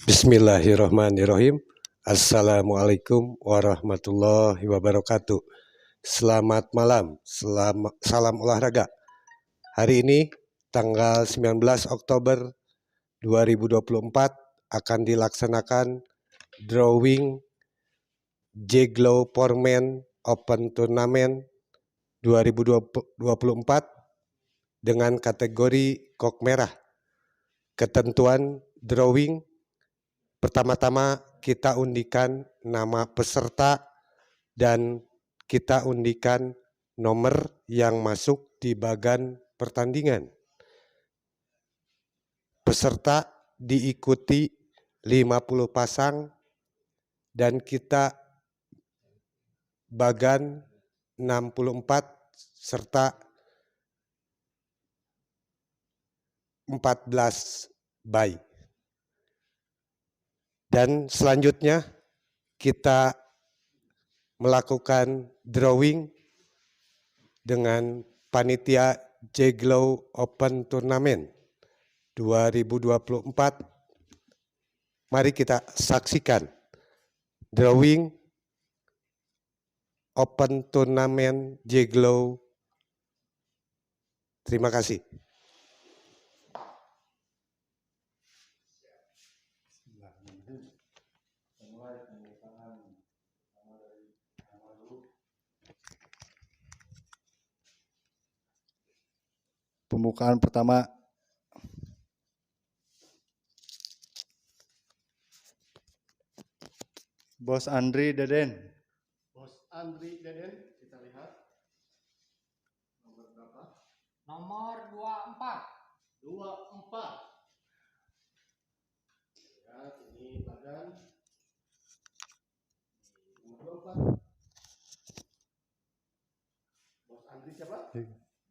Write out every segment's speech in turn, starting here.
Bismillahirrahmanirrahim. Assalamualaikum warahmatullahi wabarakatuh. Selamat malam, salam olahraga. Hari ini tanggal 19 Oktober 2024 akan dilaksanakan drawing J-Glow Foreman Open Tournament 2024 dengan kategori kok merah. Ketentuan drawing: pertama-tama kita undikan nama peserta dan kita undikan nomor yang masuk di bagan pertandingan. Peserta diikuti 50 pasang dan kita bagan 64 serta 14 bay. Dan selanjutnya kita melakukan drawing dengan panitia J-Glow Open Tournament 2024. Mari kita saksikan drawing Open Tournament J-Glow. Terima kasih. Pembukaan pertama. Bos Andri Deden. Bos Andri Deden, kita lihat. Nomor berapa? Nomor 24. 24. Lihat, ini bagan. Nomor 24. Bos Andri siapa?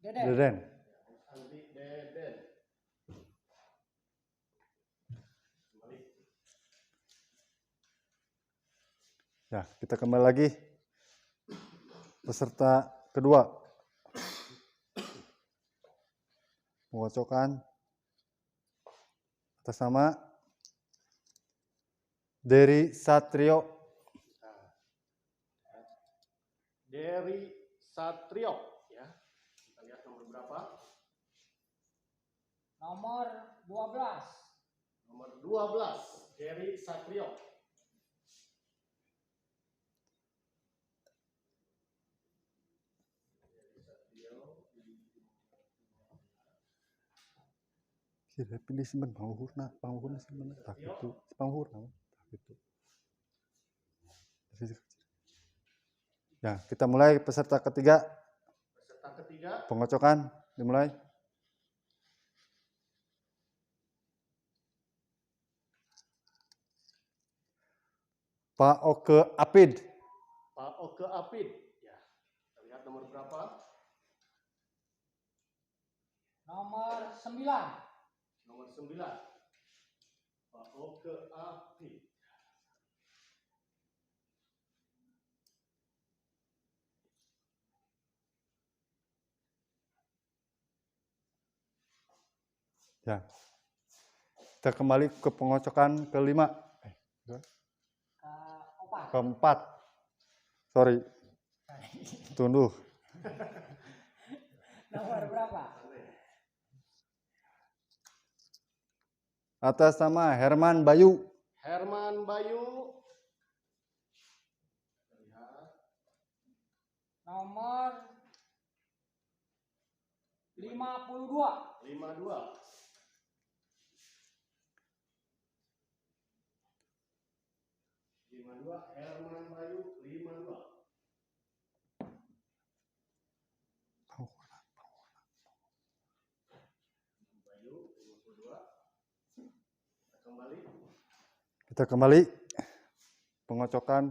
Deden. Bos Andri Deden. Kembali. Ya, kita kembali lagi. Peserta kedua. Pengocokan atas nama Dery Satrio. Dery Satrio, ya. Kita lihat nomor berapa? Nomor 12. Nomor 12, Dery Satrio. Kira pilih simpen panghurna simpen tak itu panghurna tak itu. Ya, kita mulai peserta ketiga. Peserta ketiga. Pengocokan dimulai. Pak Oke Apid. Pak Oke Apid, ya. Kita lihat nomor berapa? Nomor 9. Nomor 9. Pak Oke Apid. Ya. Kita kembali ke pengocokan kelima. Keempat. Sorry. Tunduh. Nomor berapa? Atas nama Herman Bayu. Herman Bayu. Lihat. Nomor 52. 52. Herman Bayu 52. Bayu 52. Kita kembali pengocokan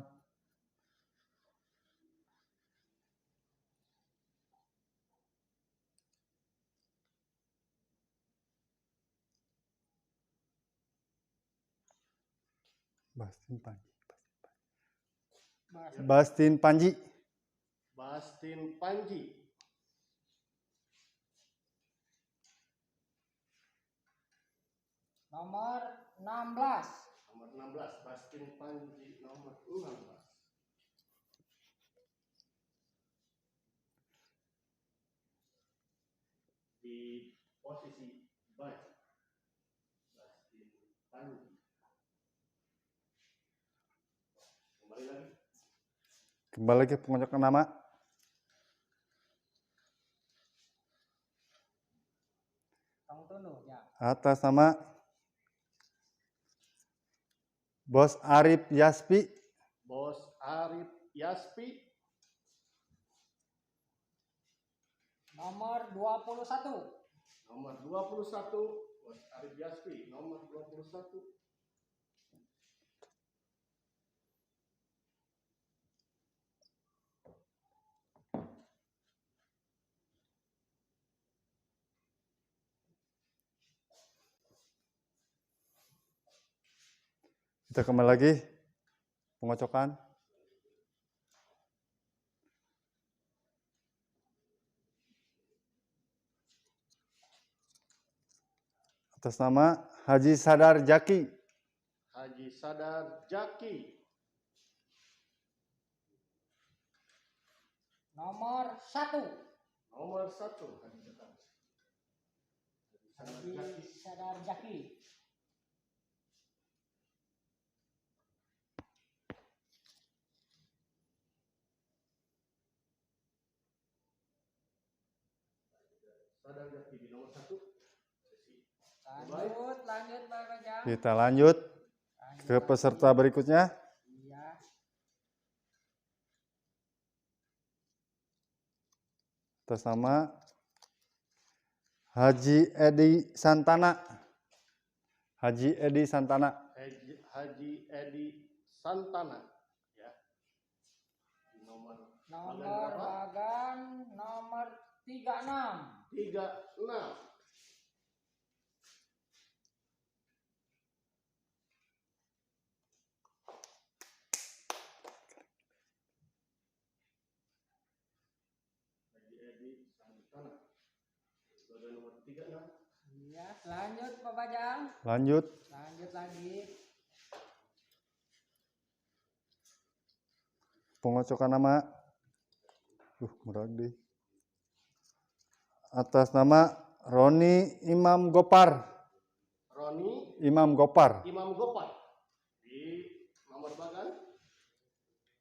Bastin Panji. Bastin Panji. Nomor 16. Nomor nomor 16, Baskin Panji nomor 16. Di posisi baik. Baskin Panji. Kembali lagi pengocokan nama. Tong Tunu, ya. Atas nama Bos Arif Yaspi. Bos Arif Yaspi. Nomor 21. Nomor 21, Bos Arif Yaspi, nomor 21. Kita kembali lagi pengocokan. Atas nama Haji Sadar Jaki. Haji Sadar Jaki. Nomor 1. Nomor 1, Haji Sadar. Haji Sadar Jaki. Sadar Jaki di nomor 1. Lanjut Pak Bajang. Kita lanjut Lanjut ke lagi. peserta berikutnya. Iya. Atas nama Haji Edi Santana. Haji Edi Santana. Haji Edi Santana. Ya. Di nomor Bagan nomor 36. 36. Haji Edi Santana. Bagan nomor 36. Iya, lanjut Pak Bajang. Lanjut Lanjut lagi. pengocokan nama. Meragdi. Atas nama Roni Imam Gopar. Roni Imam Gopar. Imam Gopar. Di nomor bagan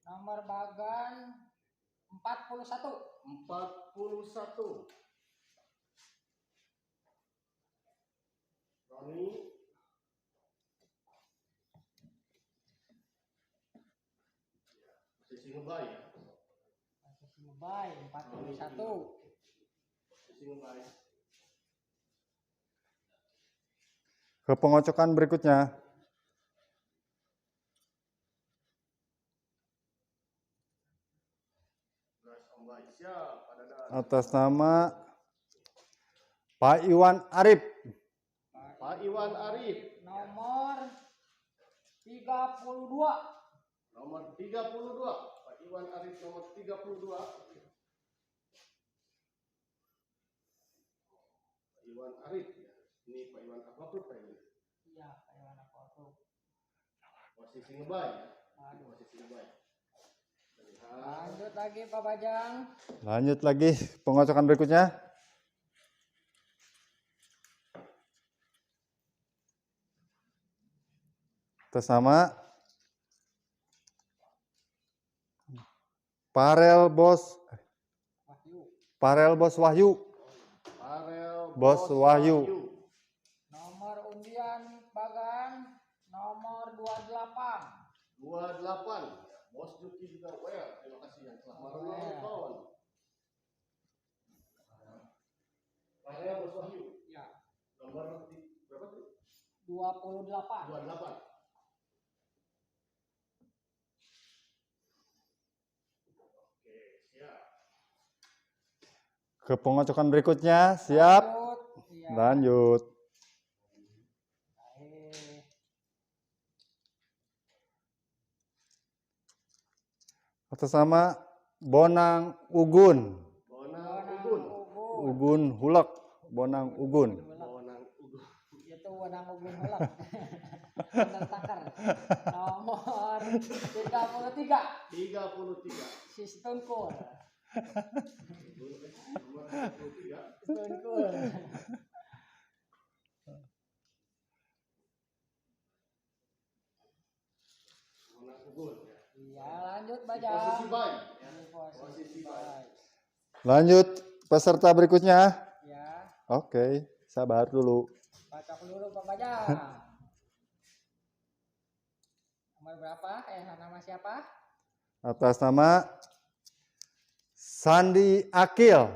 Nomor Bagan 41. 41. Roni posisi ngebay ya. Posisi Ngebay 41. Posisi ngebay. Ke pengocokan berikutnya. Beras ombay siap pada dan Atas nama Pak Iwan Arif. Pak Iwan Arif. Nomor 32. Nomor 32. Pak Iwan Arif nomor 32. Pak Iwan Arif ya. Ini Pak Iwan apa tuh Pak Iwan? Iya, Pak Iwan Apotu. Posisi ngebay ya. Aduh. Posisi ngebay. Lihat. Lanjut lagi Pak Bajang. Lanjut lagi pengocokan berikutnya. Atas nama Farel Bos Wahyu. Farel Bos Wahyu. Farel Bos Wahyu. Nomor undian Bagan nomor 28. 28. Ya, Bos Juki juga well. Terima kasih yang telah menonton. Farel Bos Wahyu. Ya, Nomor berapa tuh? 28. 28. Oke, siap. Ke pengocokan berikutnya. Siap. Lanjut. Iya. Lanjut. Baik. Atas nama Bonang Ugun. Bonang Ugun. Ugun Hulek. Bonang Ugun. Bonang Ugun. Itu Bonang Ugun Hulek. Undertaker. Nomor 33. 33. Si Stone Cold. Nomor 33. Stone Cold. Menang unggul ya. Iya, lanjut Di Bajang. posisi baik ya. Di posisi baik. baik. Lanjut peserta berikutnya. Ya, Oke, sabar dulu. kocok dulu Pak Bajang. Nomor berapa? Nama siapa? Atas nama Sandi Akil.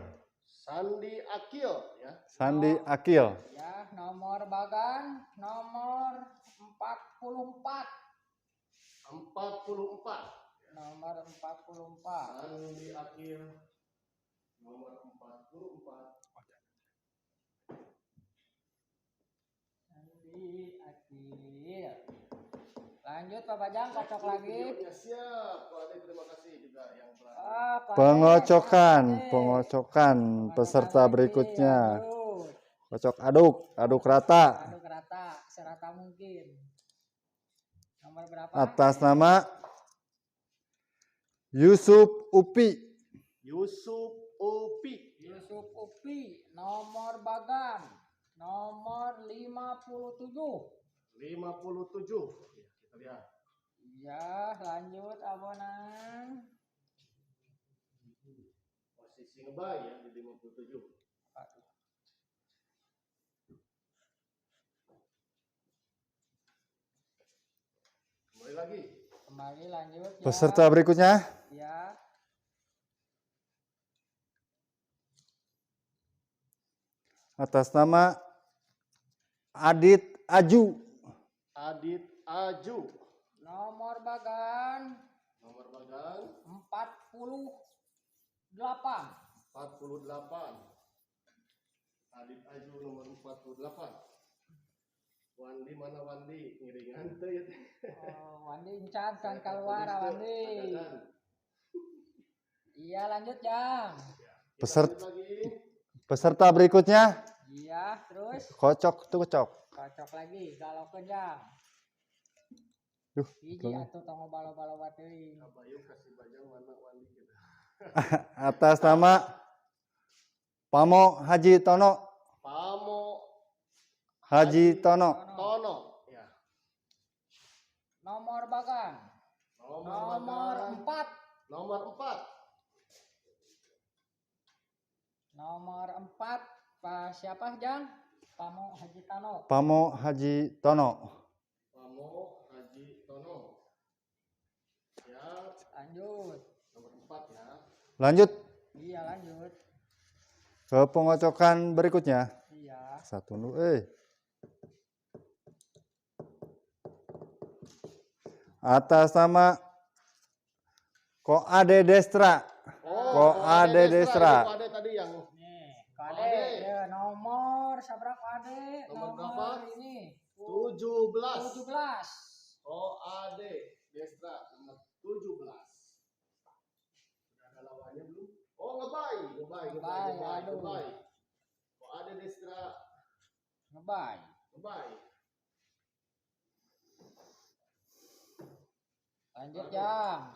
Sandi Akil ya. Sandi Akil. Ya, nomor Bagan nomor 44. 44. Nomor 44. Sandi Akil nomor 44. Sandi Akil. Lanjut Pak Bajang, kocok lagi. Ya, siap. Pak Ade, terima kasih juga yang telah Pak Ade, Pengocokan, Pak Ade. pengocokan peserta Lagi, berikutnya. lanjut. Kocok aduk rata. Aduk rata, serata mungkin. Nomor berapa? Atas nama Yusuf Upi. Yusuf Upi. Yusuf Upi, nomor Bagan, nomor 57. 57. Ya, kita lihat. Ya, lanjut abonan. Posisi ngebay ya di 57. Kembali lagi. Kembali lanjut ya. Peserta berikutnya Ya, atas nama Adit Aju. Adit Aju. nomor Bagan Nomor bagan 48. 48. Adit Aju nomor 48. Wandi mana Wandi? Ngiringan tuh ya. Wandi incan kan keluar Wandi. Iya, lanjut Jang. Peserta Lagi. peserta berikutnya Iya, terus kocok tuh kocok. kocok lagi kalau ke Jang. Duh, Hiji atuh tong balo-balo teuing. Abayu kasih bajang mana Wandi kita. Atas nama Pamo Haji Tono. Pamo Haji Tono. Tono. Ya. Nomor Bagan nomor bagan 4. nomor 4. Nomor 4 Pak siapa Jang? Pamo Haji Tano. Pamo Haji Tono. Pamo Haji Tono. Ya, Lanjut. nomor 4 ya. Lanjut Iya, lanjut. ke pengocokan berikutnya. Iya. Satu dulu, Atas nama Ko Ade Destra. Ko Ade Destra. Ko Ade tadi yang Nih, Kade ya nomor sabrak Kade? Nomor berapa? Ini 17. 17. Ko Ade Destra nomor 17. Sudah ada lawannya belum? Oh, ngebay. Aduh. Ko Ade Destra Ngebay. ngebay. Lanjut Jang.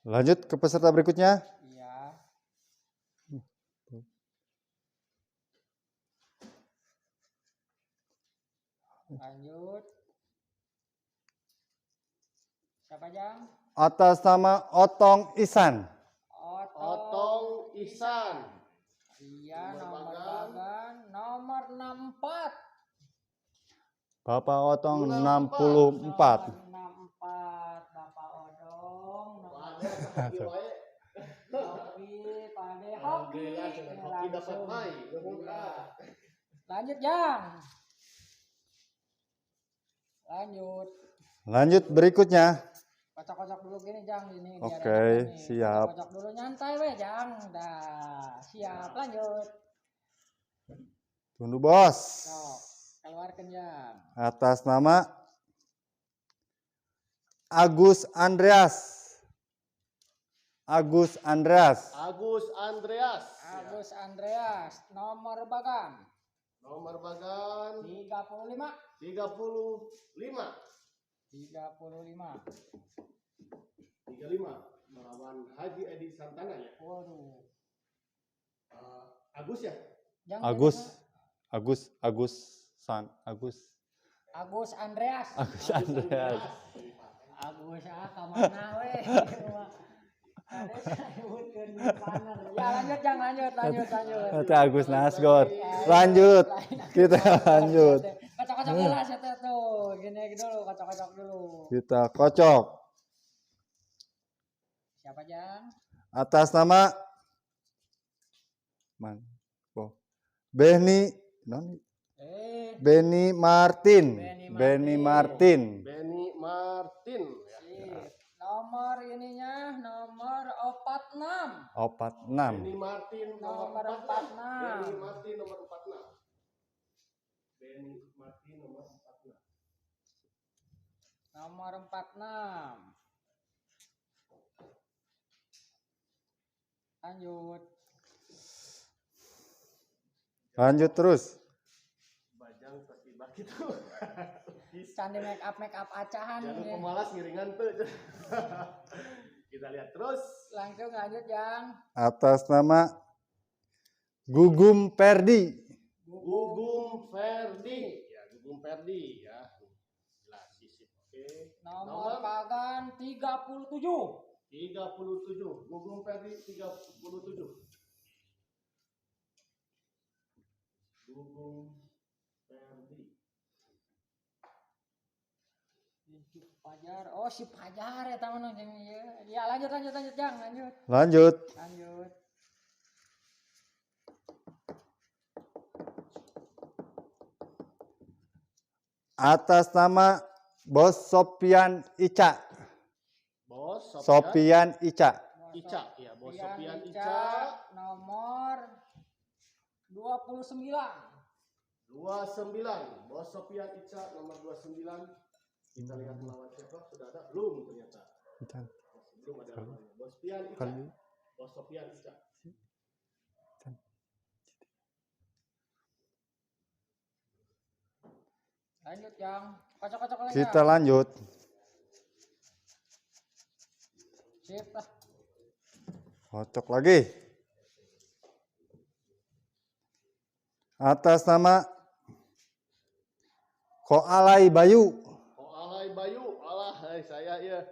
Lanjut ke peserta berikutnya. Iya. Lanjut. Siapa Jang? Atas nama Otong Isan. Otong Isan. Iya, Nomor nomor Bagan. Bagan nomor 64. Bapak Otong 64. Nomor 64 Bapak Odong. Ko Ade hoki wae. Hoki, Pade hoki. Alhamdulillah dengan hoki dapat bay. Iya. Lanjut Jang. Lanjut. Lanjut berikutnya. Kocok-kocok dulu gini Jang ini. biar Oke, enak nih. siap. Kocok dulu nyantai we Jang. Dah, siap lanjut. Tunggu bos. Sok, keluarkan Jang. Atas nama Agus Andreas. Agus Andreas. Agus Andreas. Agus Andreas nomor Bagan Nomor Bagan 35. 35. 35. Melawan Haji Edi Santana ya. Waduh. Agus ya. Agus Andreas. Agus Andreas. Agus kemana weh? Ada sebutkeun di panel. Ya lanjut Jang, lanjut. Itu Agus Nasgor. Lanjut. Kita lanjut. Kocok-kocok dulu lah tuh. Gini dulu, kocok-kocok dulu. Kita kocok. Siapa Jang? Atas nama Benny Martin. Benny Martin. Nomor ininya nomor 46. 46. Benny Martin Nomor 46. Benny Martin nomor 46. Benny Martin nomor 46. Nomor 46. Lanjut terus. Bajang pasti baki tuh. Candi make up acahan. Jangan ini. pemalas ngiringan tuh. Kita lihat terus. Langsung lanjut Jang. Atas nama Gugum Perdi. Gugum Ferdi. Ya, Gugum Ferdi ya. Jelas sisip. Oke. Nomor Bagan 37. 37. Gugum Ferdi 37. Gugum Ferdi. Fajar. Oh, si Fajar ya tahu nong ya. Ya lanjut Jang, lanjut. Lanjut. Atas nama Bos Sopian Ica. Bos Sopian Ica. Ica ya, Bos Sopian Ica. Ica. Nomor 29. 29. Bos Sopian Ica nomor 29. Kita lihat melawan siapa? Sudah ada? Belum ternyata. Belum ada lawannya. Bos Sopian Ica. Bos Sopian Ica. Lanjut Jang. Kocok-kocok lagi. Kita lanjut. Sip lah. Kocok lagi. Atas nama Koalai Bayu. Koalai Bayu. Alah, saya ya.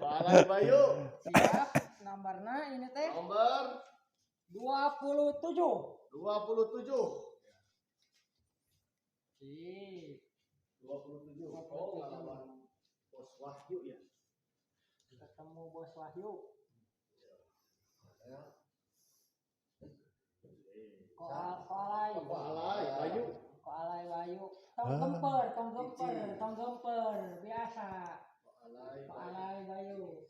Koalai Bayu. Siap. Nomornya ini teh. Nomor 27. 27. Sip. 27. Oh, lawan Bos Wahyu ya. Ketemu Bos Wahyu. Koalai Bayu. Koalai Bayu. Tong gemper biasa. Koalai Bayu.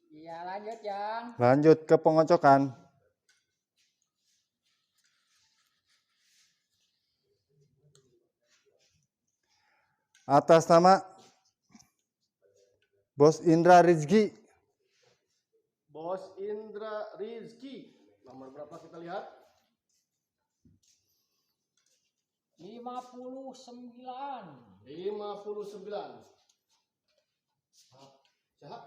Iya lanjut Jang. Lanjut ke pengocokan. Atas nama Bos Indra Rizki. Bos Indra Rizki. Nomor berapa kita lihat? 59. 59. Siapa?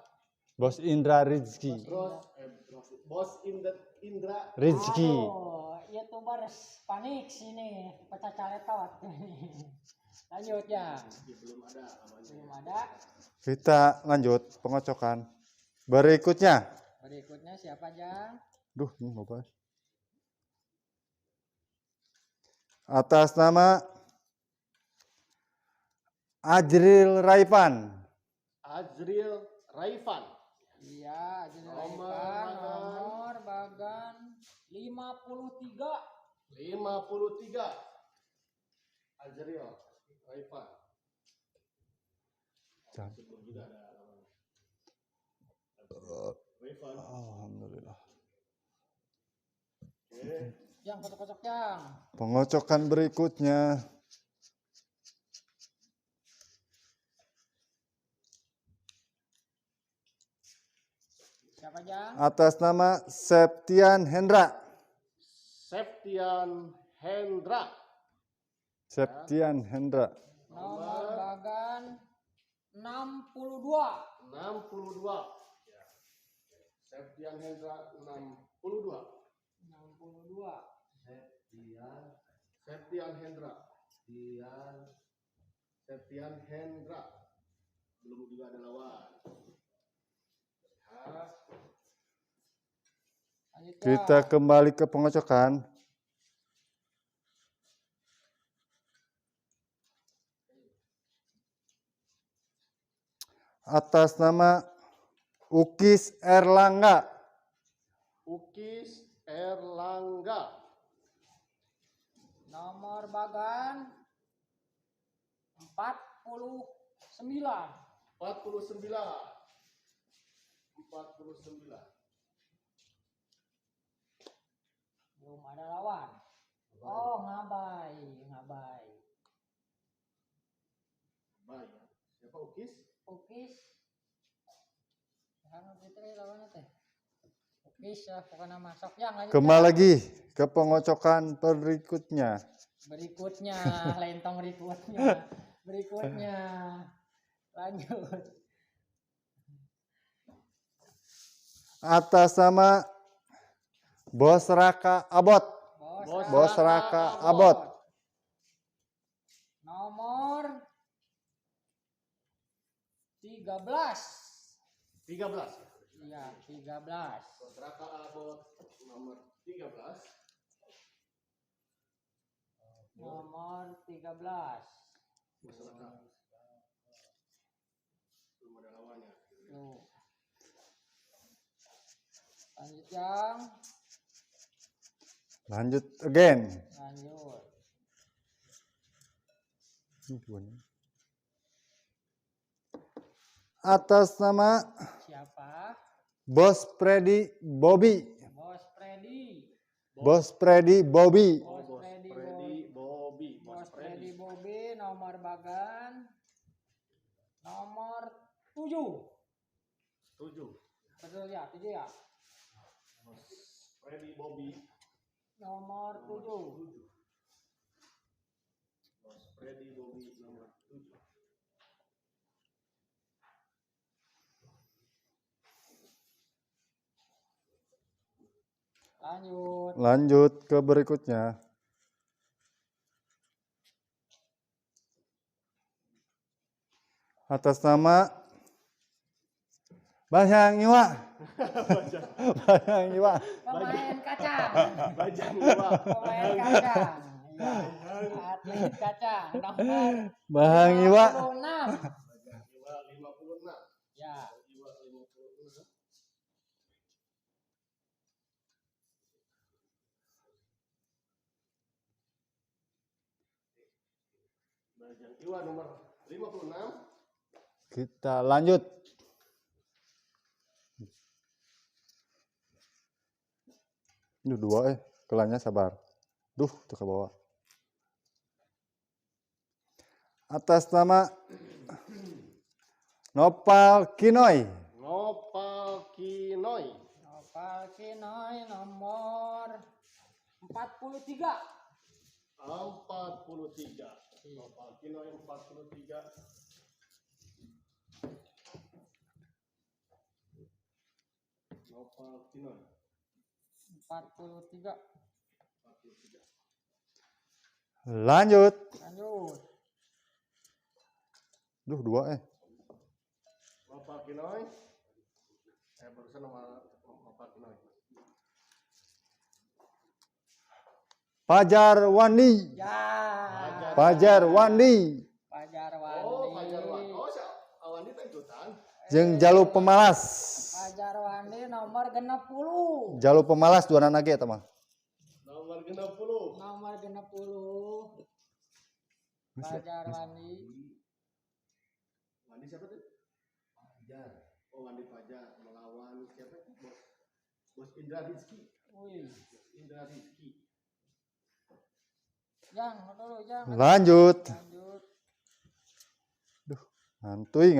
Bos Indra Rizki. Bos Indra Rizki. Oh, YouTubers panik sini, pecah caletot. Lanjut ya. Belum ada. Belum ada. Kita lanjut pengocokan. Berikutnya. Berikutnya siapa Jang? Duh, ini mau bahas. Atas nama Ajril Raifan. Ajril Raifan. Iya, Ajril Nomor Raifan. Bagan. Nomor Bagan 53. 53. Ajril Raifan. Sebelum juga ada lawan. Raifan. Alhamdulillah. Oke. Yang kocok-kocok Jang. Pengocokan berikutnya. Siapa Jang? Atas nama Septian Hendra. Septian Hendra. Septian Hendra. Nomor Bagan 62. 62. Ya. Septian Hendra 62. 62. Septian Hendra. Septian Hendra. Belum juga ada lawan. Lihat. Lanjut Kita Jang. kembali ke pengocokan. Atas nama Ukis Erlangga. Ukis Erlangga. Nomor Bagan 49. 49. Belum ada lawan. Oh, ngabai. Baik. Siapa Ukis? Ukis. Jangan Fitri lawannya teh. Ukis ya, pokoknya masuk yang lanjut. Kembali Jang. lagi ke pengocokan berikutnya. Berikutnya, lentong berikutnya. Lanjut. Atas nama Bos Raka Abot. Bos Raka Abot. Nomor 13. 13. Iya, 13. Raka Abot nomor 13. Nomor 13. Masyarakat. Belum ada lawannya. Tuh. Lanjut Jang. Lanjut again. Lanjut. Atas nama Siapa? Bos Freddy Bobby. Bos Freddy. Bos Freddy Bobby. Bos Freddy Bobby. Bos Freddy Bobby, nomor Bagan. Nomor 7. 7. Betul ya, 7 ya. Freddy Bobby. Nomor 7. Bos Freddy Bobby nomor 7. Lanjut ke berikutnya. Atas nama Bajang Iwa. Bajang Iwa. Pemain kacang. Bajang Iwa. Pemain kacang. Ya. Atlet kacang. Nomor Bajang Iwa. 56. Bajang Iwa 56. Ya. Iwa 56. Bajang Iwa nomor 56. Kita lanjut. Ini 2 kelanya sabar. Duh, tuh ke bawah. Atas nama Nopal Kinoy. Nopal Kinoy. Nopal Kinoy nomor 43. 43. Nopal Kinoy 43. Nopal Kinoy 43. 43. Lanjut. Lanjut. Duh, 2 Nopal Kinoy. Barusan nomor Nopal Kinoy. Fajar Wandi. Ya. Fajar Wandi. Fajar Oh, Fajar Wandi. Wandi. Oh, Wandi teh ikutan. Jeung Jalu Pemalas. Fajar Wandi nomor 60. Jalu Pemalas 2 lagi eta mah. Nomor 60. Nomor 60. Fajar Wandi. Wandi siapa tuh? Fajar. Oh, Wandi Fajar melawan siapa? Bos Indra Rizky. Wih. Indra Rizky. Jang, dulu Jang. Lanjut. Lanjut. Duh, ngantui.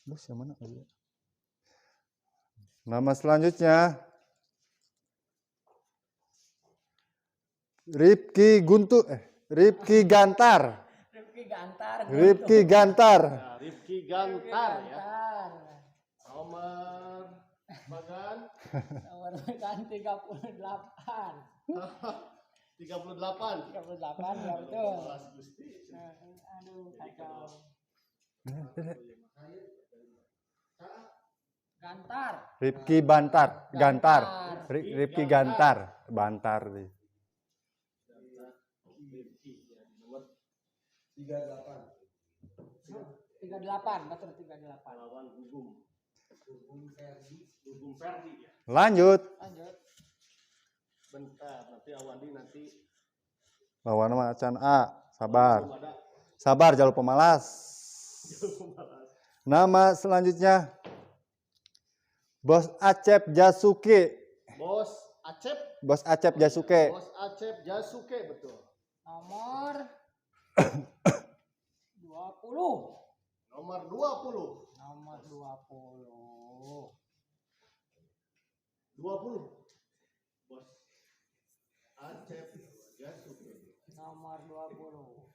Duh, yang mana kali ya? Nama selanjutnya Rifki Gantar. Rifki Gantar. Rifki Gantar. Nah, Rifki Gantar ya. Gantar. Nomor Bagan Nomor kan 38. 38. 38 ya betul. Kelas Gusti. Aduh kacau. Gantar. Rifki Bantar. Gantar. Rifki Gantar. Bantar. Nomor 38 betul 38. lawan Gugum Ferdi ya. Lanjut. Lanjut. Bentar, nanti Awandi nanti Lawan nama Acan A. Sabar. belum ada. Sabar, jalur pemalas. Nama selanjutnya Bos Acep Jasuke. Bos Acep. Bos Acep Jasuke. Bos Acep Jasuke betul. Nomor 20. Nomor 20. Nomor 20. 20. Bos Acep Jasuke. Nomor 20.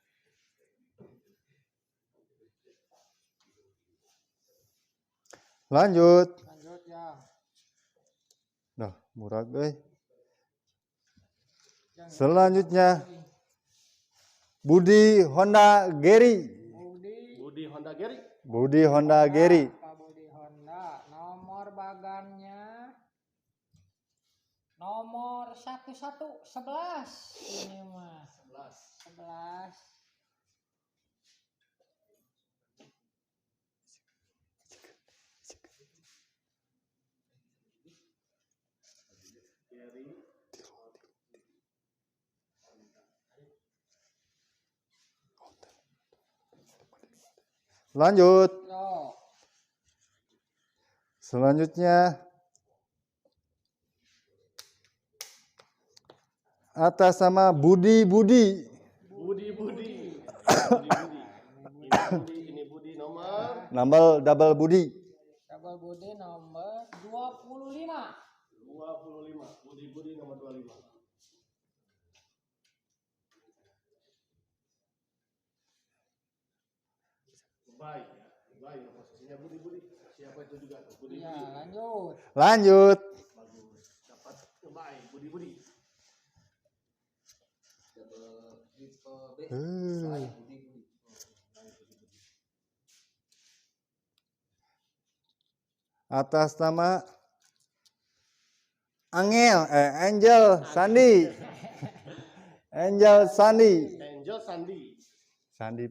Lanjut. Lanjut ya. Nah, murah guys. Selanjutnya Budi Honda Geri. Budi Honda Geri. Budi Honda Geri. Pak Budi Honda. Nomor bagannya nomor 11. Ini mah 11. Lanjut. Yo. Selanjutnya atas nama Budi. Budi. Ini Budi nomor Double Budi. Double Budi nomor 25. 25. Budi nomor 25. Baik ya. Baik posisinya Budi. Siapa itu juga tuh? Budi. Ya, lanjut. Lanjut. Bagus. Dapat baik Budi. Atas nama Angel Sandi. Angel Sandi. Angel Sandi. Sandi.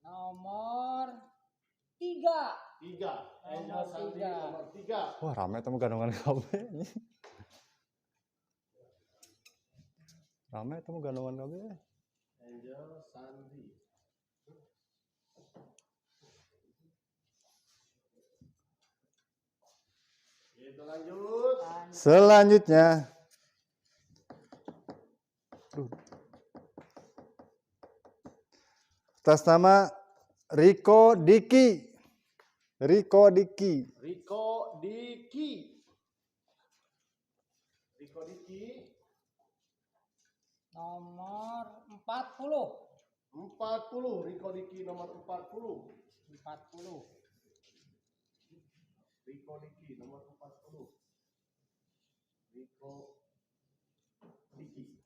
Nomor 3. 3. Angel Sandi nomor 3. Wah, rame temu gandongan kabeh. Rame temu gandongan kabeh. Angel Sandi. Kita lanjut. Selanjutnya atas nama Riko Diki. Nomor 40. 40. Riko Diki nomor 40. Riko Diki nomor 40. Riko Diki.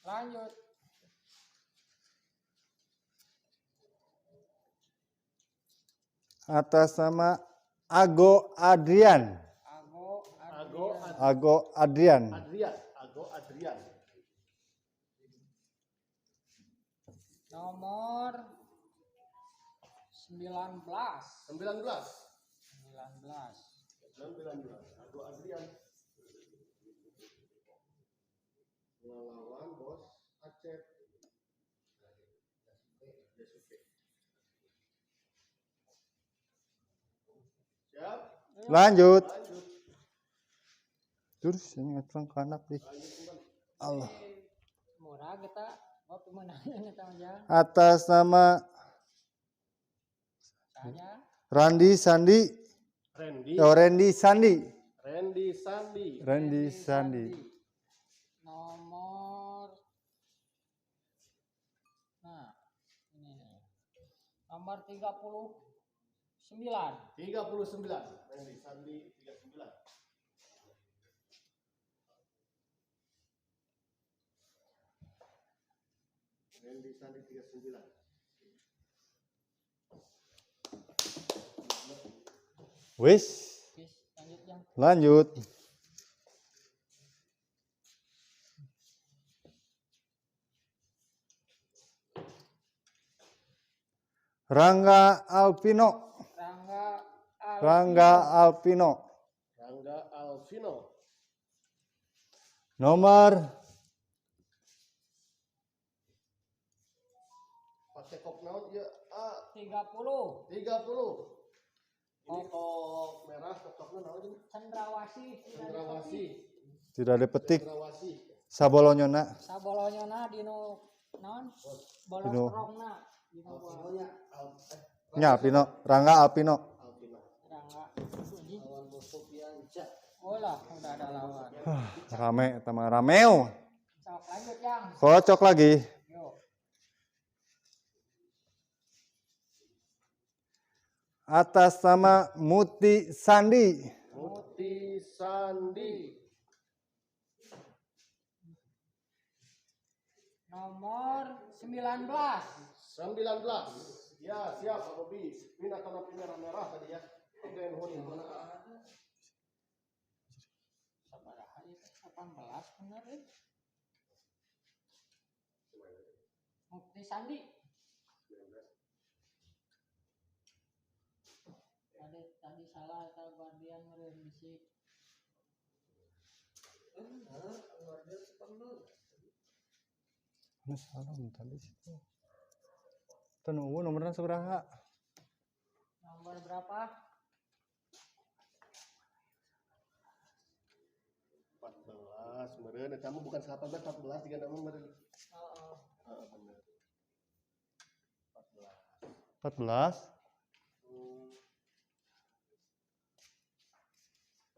Lanjut. Atas nama Ago Adrian. Ago Adrian. Nomor 19. 19. 19. Ago Adrian. Melawan Bos Acep Jasuke. Siap? Lanjut. Terus ini ngetrang kanak nih. Allah. Murah kita Oh, pemenangnya tahu aja. Atas nama Saya Randy Sandi. Randy. Oh, Randy Sandi. Randy Sandi. Randy Sandi. Nomor, nah ini nomor 39. 39. Randy Sandi 39. Randy Sandi 39. Wis, Bis, lanjut yang lanjut. Rangga Alpino. Rangga Alvino. Rangga Alpino. Rangga Alvino. Nomor Pakai kop naon ya 30. 30. Ini kok merah cocoknya naon ini? Cendrawasi. Cendrawasi. tidak dipetik Cendrawasi. sabolonyona. Sabolonyona dino non bolos Dino. rongna dino Alvinonya Nya Alpino, Rangga Alpino. Alvino. Rangga. Lawan musuh Pianca. Oh lah, udah ada lawan. Rame, sama rameo. Sok lanjut yang. Kocok lagi. Yuk. Atas nama Muti Sandi. Muti Sandi. Nomor 19. 19. Ya, siap Pak Bobi. Ini atau napi merah-merah tadi ya. Oke, nuhun yang mana? Sabaraha itu 18 bener ya. Mukti Sandi. Tadi salah eta guardian meureun bisi. Ini salah tadi situ. Tanu nomornya seberapa? Nomor berapa? 14. Meureun kamu bukan 18, 14 juga nama meureun. Oh, Heeh, bener. 14. 14.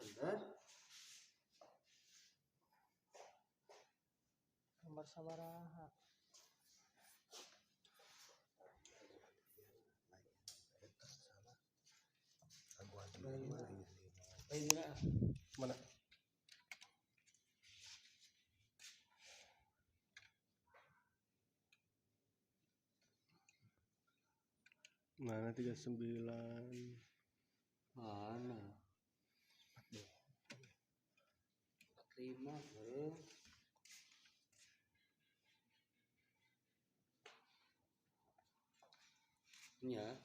Bener. nomor sabaraha? Mana? Mana 39? Mana? 45 bro. Ya.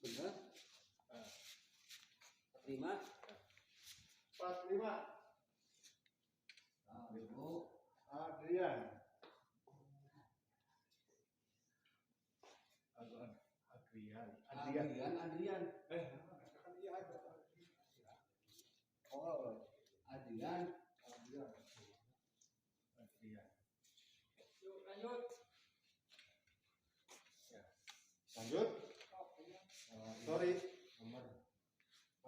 Benar? 45. 45. Adrian. Adrian. Oh, Adrian. Yuk lanjut. lanjut. Sorry.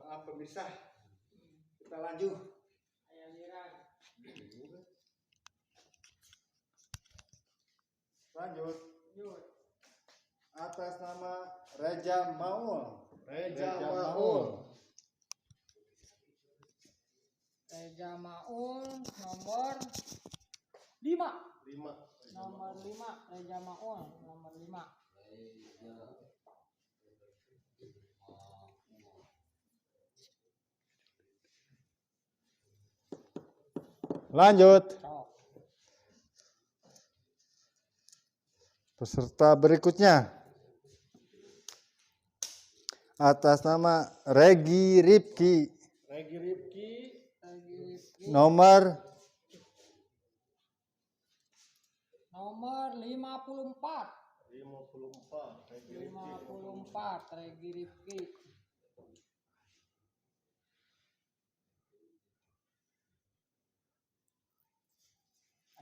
Maaf pemirsa. Kita lanjut. Ayah Liran. Lanjut. Lanjut. Atas nama Reja Maul. Reja Maul. Reja Maul nomor 5. 5. Nomor 5 Reja Maul nomor 5. Lanjut. Sok. Peserta berikutnya. Atas nama Regi Ripki. Regi Ripki. Nomor Nomor 54. 54. Regi Ripki. 54 Regi Rifki.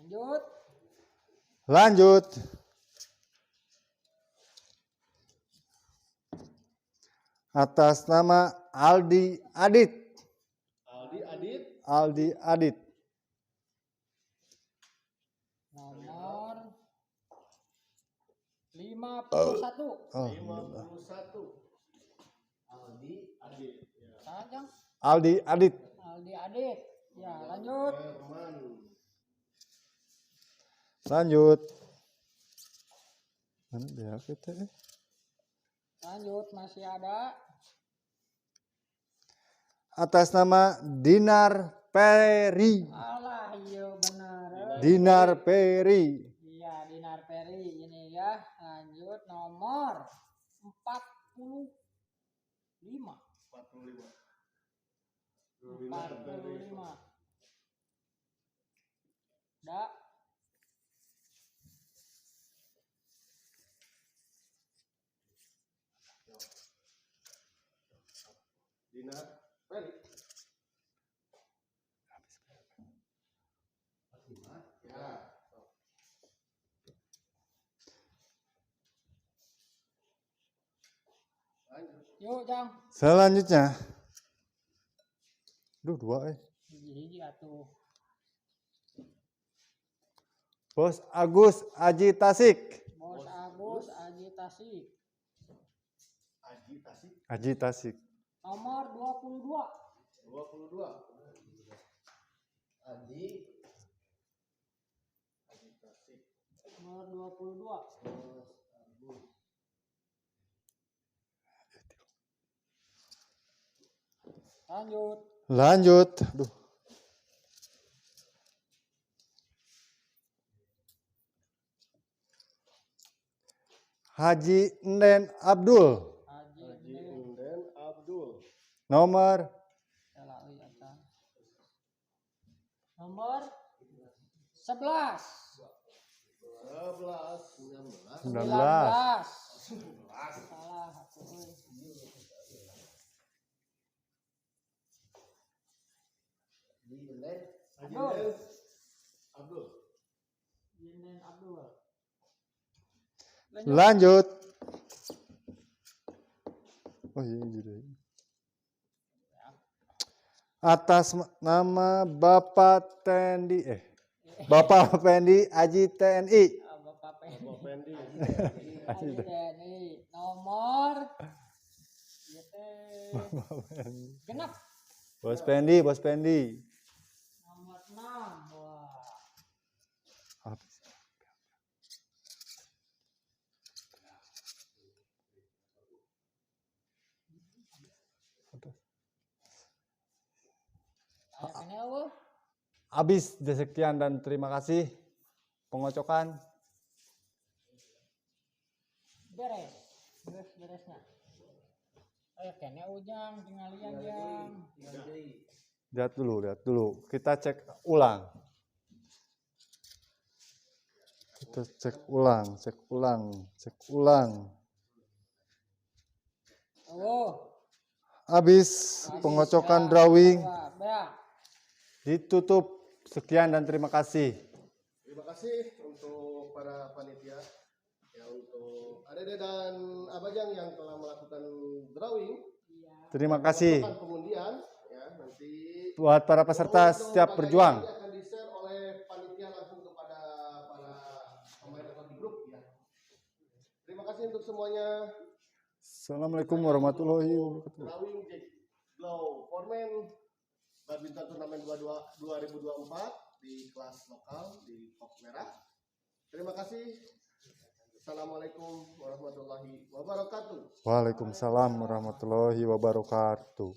Lanjut. Lanjut. Atas nama Aldi Adit. Aldi Adit. Aldi Adit. Nomor 51. Oh, 51. Aldi Adit. Ya. Sajang. Aldi Adit. Aldi Adit. Ya, lanjut. Herman. Lanjut. Mana dia kita? Lanjut, masih ada. Atas nama Dinar Peri. Alah, iya benar. Dinar Peri. Iya, Dinar Peri ini ya. Lanjut nomor 45. 45. 45. Da. Dinar Peri. Ya. Lanjut. Yuk, Jang. Selanjutnya. Duh, 2 Hiji atuh. Bos Agus Aji Tasik. Bos Agus agitasi. Agitasi. Aji Tasik. Nomor 22. 22. Agitasi. Nomor 22. Lanjut. Lanjut. Duh. Haji Nden Abdul. Haji Haji Nden. Unden Abdul. Nomor Salah euy eta. Nomor 11. 11. 19. 19. Salah aku euy. Haji Unden. Abdul. Abdul. Nden Abdul. Lanjut. Oh iya, jadi. Atas nama Bapak Tendi Bapak Pendi Aji TNI. Bapak Pendi. Bapak Pendi. Haji TNI. Nomor ieu teh genep. Bos Pendi, Bos Pendi. Nomor 6. Wah. Aya kenal eueuh. Habis sekian dan terima kasih pengocokan. Beres. Beresnya. Aya kene ujang tingalian Jang. Lihat dulu. Kita cek ulang. Cek ulang. Oh. Habis pengocokan drawing Bea. ditutup. Sekian dan terima kasih. Terima kasih untuk para panitia, ya, untuk Adede dan Abajang yang telah melakukan drawing. Terima kasih Melakukan pengundian, ya, nanti buat para peserta setiap berjuang. nanti akan di-share oleh panitia langsung kepada para pemain atau di grup, ya. Terima kasih untuk semuanya. Assalamualaikum warahmatullahi wabarakatuh. Drawing Jack Glow Foreman Badminton Turnamen 2024 di kelas lokal di Kop Merah. Terima kasih. Assalamualaikum warahmatullahi wabarakatuh. Waalaikumsalam warahmatullahi wabarakatuh.